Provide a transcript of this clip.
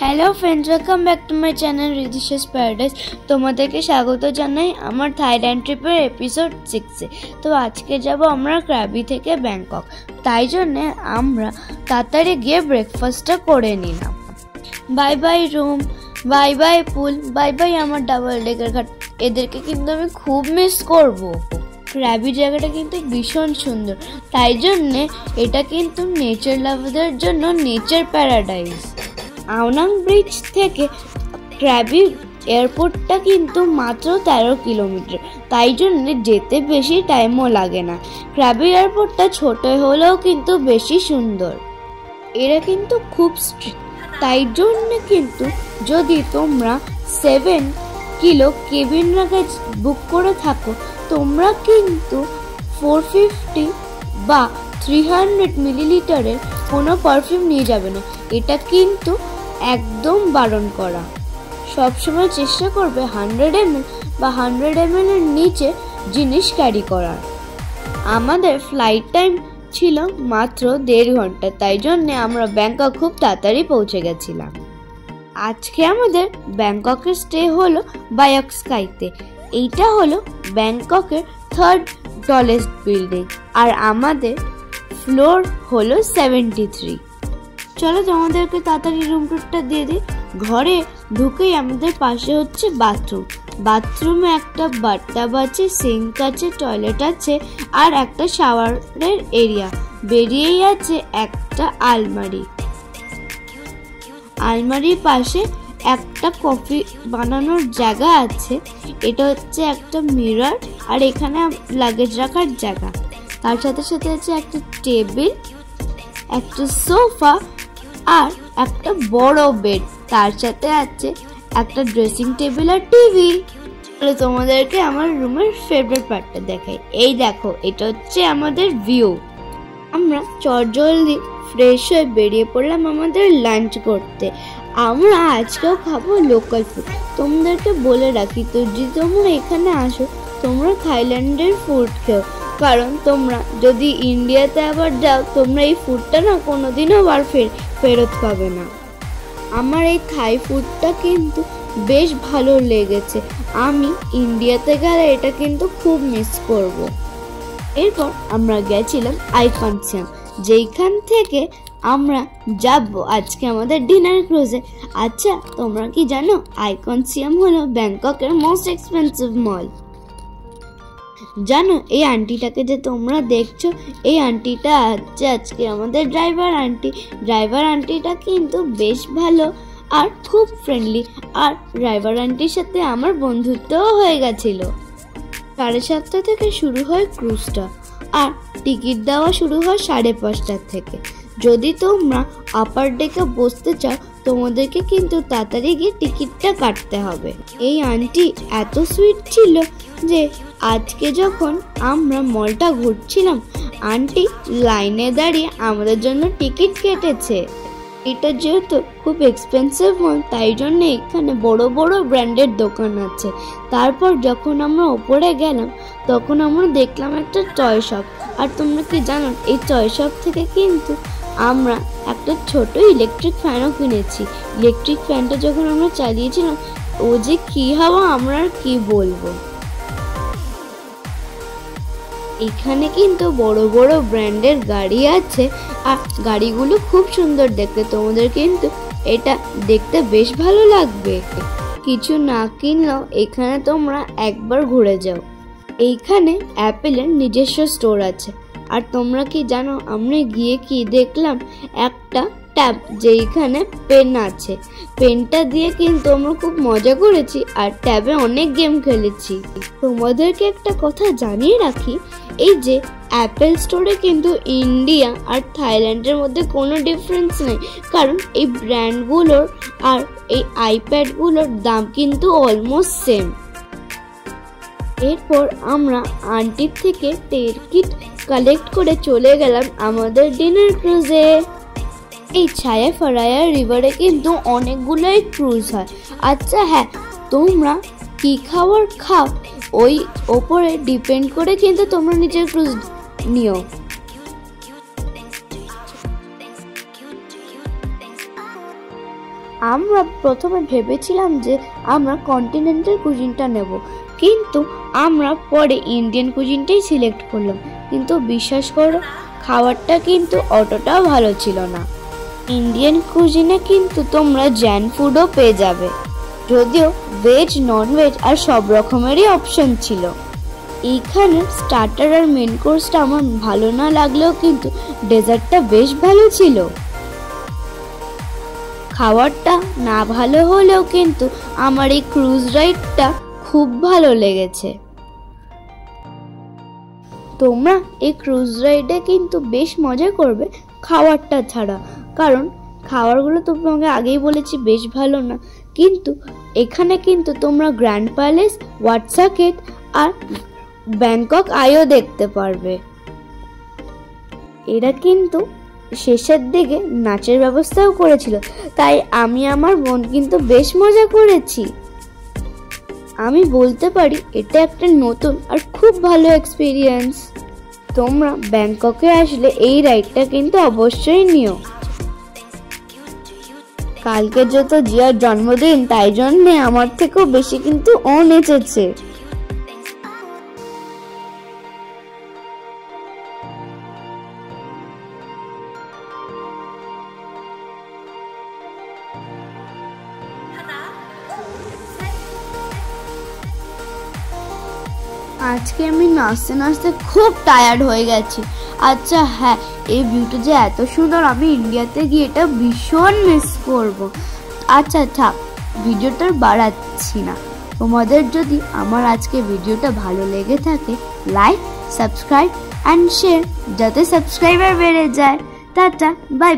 Hello friends, welcome back to my channel Ridisha's paradise. তোমাদেরকে স্বাগত জানাই আমার থাইল্যান্ড ট্রিপের এপিসোড 6-এ। তো আজকে যাব আমরা ক্রাবি থেকে ব্যাংকক। তাই জন্যে আমরা তাড়াতাড়ি গিয়ে ব্রেকফাস্টটা করে নিলাম। Bye bye room, bye bye pool, bye bye আমার ডাবল ডেকার খাট। এদেরকে কিন্তু আমি খুব মিস করব। ক্রাবি জায়গাটা কিন্তু ভীষণ সুন্দর, তাই জন্যে এটা কিন্তু নেচার লাভারদের জন্য নেচার প্যারাডাইস। আওনাং ব্রিজ থেকে ক্রাবি এয়ারপোর্টটা কিন্তু মাত্র 13 কিলোমিটার, তাই জন্য যেতে বেশি টাইমও লাগে না। ক্রাবি এয়ারপোর্টটা ছোট হলেও কিন্তু বেশি সুন্দর। এরা কিন্তু খুব স্ট্রিক্ট, তাই জন্য কিন্তু যদি তোমরা 7 কিলো কেবিন লাগেজ বুক করে থাকো, তোমরা কিন্তু 450 বা 300 মিলিলিটারের কোনো পারফিউম নিয়ে যাবে না। এটা কিন্তু একদম বারণ করা। সবসময় চেষ্টা করবে 100 ml বা 100 ml এর নিচে জিনিস ক্যারি করার। আমাদের ফ্লাইট টাইম ছিল মাত্র 1.5 ঘন্টা, তাই জন্য আমরা ব্যাংকক খুব তাড়াতাড়ি পৌঁছে গেছিলাম। আজকে আমাদের ব্যাংককের স্টে হলো বায়ক স্কাইতে। এইটা হলো ব্যাংককের 3rd টলেস্ট বিল্ডিং, আর আমাদের ফ্লোর হলো 73। চলো তোমাদেরকে তাড়াতাড়ি রুম টুরটা দিয়ে দিই। ঘরে ঢুকেই আমাদের পাশে হচ্ছে বাথরুম। বাথরুমে একটা বাথটাব আছে, সিঙ্ক আছে, টয়লেট আছে আর একটা শাওয়ারের এরিয়া। বেরিয়েই আছে একটা আলমারি। আলমারির পাশে একটা কফি বানানোর জায়গা আছে। এটা হচ্ছে একটা মিরর, আর এখানে লাগেজ রাখার জায়গা। তার সাথে সাথে আছে একটা টেবিল, একটা সোফা আর একটা বড় বেড। তার সাথে আছে একটা ড্রেসিং টেবিল আর টিভি। তোমাদেরকে আমার রুমের ফেভারিট পার্টটা দেখাই। এই দেখো, এটা হচ্ছে আমাদের ভিউ। আমরা চটজলদি ফ্রেশ হয়ে বেরিয়ে পড়লাম আমাদের লাঞ্চ করতে। আমরা আজকেও খাবো লোকাল ফুড। তোমাদেরকে বলে রাখি, তো যদি তোমরা এখানে আসো, তোমরা থাইল্যান্ডের ফুড খেও, কারণ তোমরা যদি ইন্ডিয়াতে আবার যাও, তোমরা এই ফুডটা না কোনোদিনও আবার ফেরত পাবে না। আমার এই থাই ফুডটা কিন্তু বেশ ভালো লেগেছে। আমি ইন্ডিয়াতে গেলে এটা কিন্তু খুব মিস করব। এরপর আমরা গেছিলাম আইকনসিয়াম, যেইখান থেকে আমরা যাব আজকে আমাদের ডিনার ক্রুজে। আচ্ছা, তোমরা কি জানো আইকনসিয়াম হলো ব্যাংককের মোস্ট এক্সপেন্সিভ মল? জানো, এই আন্টিটাকে যে তোমরা দেখছো, এই আন্টিটা আছে আজকে আমাদের ড্রাইভার আন্টি। ড্রাইভার আন্টিটা কিন্তু বেশ ভালো আর খুব ফ্রেন্ডলি, আর ড্রাইভার আন্টির সাথে আমার বন্ধুত্বও হয়ে গেছিল। 7:30 থেকে শুরু হয় ক্রুজটা, আর টিকিট দেওয়া শুরু হয় 5:30 থেকে। যদি তোমরা আপার ডেকে বসতে চাও, তোমাদেরকে কিন্তু তাড়াতাড়ি গিয়ে টিকিটটা কাটতে হবে। এই আন্টি এত সুইট ছিল যে আজকে যখন আমরা মলটা ঘুরছিলাম, আন্টি লাইনে দাঁড়িয়ে আমাদের জন্য টিকিট কেটেছে। এটা যেহেতু খুব এক্সপেন্সিভ মল, তাই জন্য এখানে বড় বড় ব্র্যান্ডের দোকান আছে। তারপর যখন আমরা ওপরে গেলাম, তখন আমরা দেখলাম একটা টয় শপ। আর তোমরা কি জানো, এই টয় শপ থেকে কিন্তু আমরা একটা ছোট ইলেকট্রিক ফ্যানও কিনেছি। ইলেকট্রিক ফ্যানটা যখন আমরা চালিয়েছিলাম, ও যে কি হাওয়া, আমরা আর কি বলবো। এখানে কিন্তু বড় বড় ব্র্যান্ডের গাড়ি আছে, আর গাড়িগুলো খুব সুন্দর দেখতে। তোমাদের কিন্তু এটা দেখতে বেশ ভালো লাগবে। কিছু না কিনলেও এখানে তোমরা একবার ঘুরে যাও। এইখানে অ্যাপেলের নিজস্ব স্টোর আছে। আর তোমরা কি জানো, আমরা গিয়ে কি দেখলাম, একটা ট্যাব, যেইখানে পেন আছে। পেনটা দিয়ে কিন্তু আমরা খুব মজা করেছি, আর ট্যাবে অনেক গেম খেলেছি। তোমাদেরকে একটা কথা জানিয়ে রাখি, এই যে অ্যাপেল স্টোরে কিন্তু ইন্ডিয়া আর থাইল্যান্ডের মধ্যে কোনো ডিফারেন্স নেই, কারণ এই ব্র্যান্ডগুলোর আর এই আইপ্যাডগুলোর দাম কিন্তু অলমোস্ট সেম। এরপর আমরা আন্টির থেকে টিকিট কালেক্ট করে চলে গেলাম আমাদের ডিনার ক্রুজে। এই ছায়া ফারায়া রিভারে কিন্তু অনেকগুলোই ক্রুজ হয়। আচ্ছা হ্যাঁ, তোমরা কি খাবার খাও ওই ওপরে ডিপেন্ড করে কিন্তু তোমরা নিজের ক্রুজ নিও। আমরা প্রথমে ভেবেছিলাম যে আমরা কন্টিনেন্টাল কুজিনটা নেব, কিন্তু আমরা পরে ইন্ডিয়ান কুজিনটাই সিলেক্ট করলাম। কিন্তু বিশ্বাস করো, খাবারটা কিন্তু অতটাও ভালো ছিল না। ইন্ডিয়ান কুজিনে কিন্তু তোমরা জ্যান ফুডও পেয়ে যাবে, যদিও ভেজ নন ভেজ আর সব রকমেরই অপশন ছিল। এইখানে স্টার্টার আর মেন কোর্সটা আমার ভালো না লাগলেও কিন্তু ডেজার্টটা বেশ ভালো ছিল। খাবারটা না ভালো হলেও কিন্তু আমার এই ক্রুজ রাইডটা খুব ভালো লেগেছে। তোমরা এই ক্রুজ রাইডে কিন্তু বেশ মজা করবে খাবারটা ছাড়া, কারণ খাবারগুলো তোমাকে আগেই বলেছি বেশ ভালো না। কিন্তু এখানে কিন্তু তোমরা গ্র্যান্ড প্যালেস, ওয়াট সাকেট আর ব্যাংকক আইও দেখতে পারবে। এরা কিন্তু শেষের দিকে নাচের ব্যবস্থাও করেছিল, তাই আমি আমার বোন কিন্তু বেশ মজা করেছি। আমি বলতে পারি এটা একটা নতুন আর খুব ভালো এক্সপিরিয়েন্স। তোমরা ব্যাংককে আসলে এই রাইডটা কিন্তু অবশ্যই নিও। কালকে যত জিয়ার জন্মদিন, তাই জন্যে আমার থেকেও বেশি কিন্তু ও নেচেছে। আজকে আমি নাচতে নাচতে খুব টায়ার্ড হয়ে গেছি। আচ্ছা হ্যাঁ, এই ভিউটা যে এত সুন্দর, আমি ইন্ডিয়াতে গিয়ে এটা ভীষণ মিস করব। আচ্ছা থাক, ভিডিওটা বাড়াচ্ছি না। তোমাদের যদি আমার আজকে ভিডিওটা ভালো লেগে থাকে, লাইক, সাবস্ক্রাইব অ্যান্ড শেয়ার, যাতে সাবস্ক্রাইবার বেড়ে যায়। Tata, by.